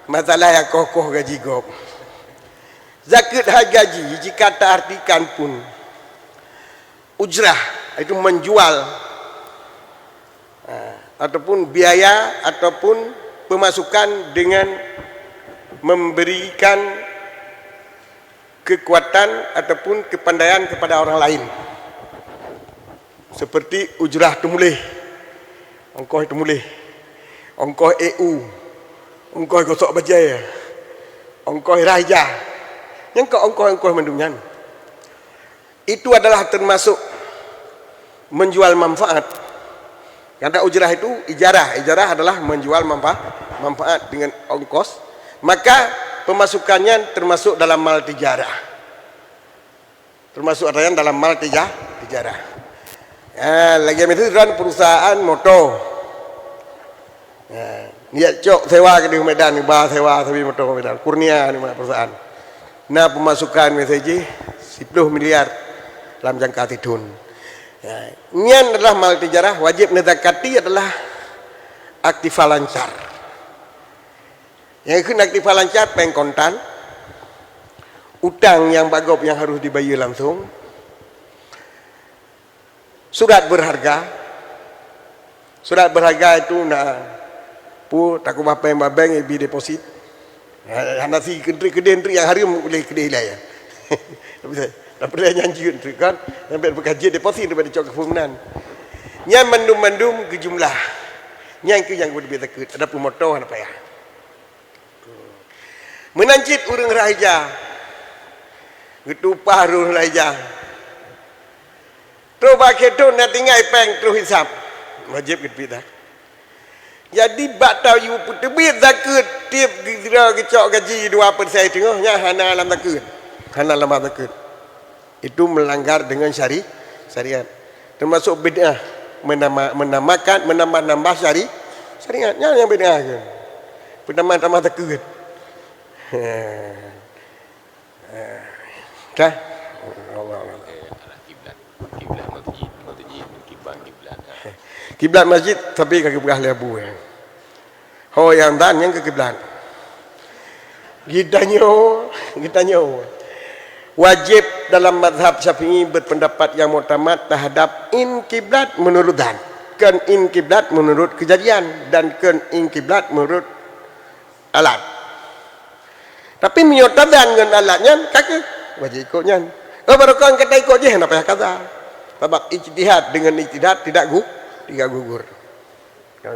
masalah yang kokoh gaji gop. Zakat gaji jika tak artikan pun ujrah itu menjual ataupun biaya ataupun pemasukan dengan memberikan kekuatan ataupun kepandaian kepada orang lain, seperti ujrah temulih, ongkos temulih, ongkos EU, ongkos gosok bajai, ongkos raja, yang ke ongkos mendungan. Itu adalah termasuk menjual manfaat. Kata ujrah itu ijarah adalah menjual manfaat dengan ongkos, maka pemasukannya termasuk dalam mal tijarah, termasuk adanya dalam mal tijarah. Lagi itu kan perusahaan motor, niat cok sewa ke di Medan, bah sewa tapi motor Medan, Kurnia ni mana perusahaan. Nah pemasukan misalnya 10 miliar dalam jangka tahun. Nyan adalah mal tijarah, wajib nezakati adalah aktiva lancar. Yang kena aktiva lancar pengkontan, utang yang bagop yang harus dibayar langsung, surat berharga itu nak pu takut bapa yang babeng ibi deposit, nasi kedai yang hari boleh kedai lah ya. Dapat dia nyanyi itu kan, sampai berkaji deposit daripada cok kefunan. Yang mandum ke jumlah, yang ke yang boleh takut ada pemotor apa ya. Menancit urang raja, getupah urang raja. Terus baketon nak tinggal peng terus hisap, wajib kita. Jadi bak tahu you terbit zakat tiap kira kecok gaji 2% tengahnya hana alam zakat, hana alam zakat. Itu melanggar dengan syariat, termasuk bid'ah, menambah syariatnya yang bid'ah ke, menambah zakat. Dah. Kiblat masjid tapi kaki belah lebu ya. Ho yang dan yang ke kiblat. Gitanyo. Wajib dalam mazhab Syafi'i berpendapat yang muktamad terhadap in-kiblat menurut dan. Kan in-kiblat menurut kejadian dan kan in-kiblat menurut alat. Tapi menyotadan dengan alatnya kaki wajib ikutnya. Baru kau kata ikut je kenapa ya kata? Sebab ijtihad dengan ijtihad tidak gugur. Kau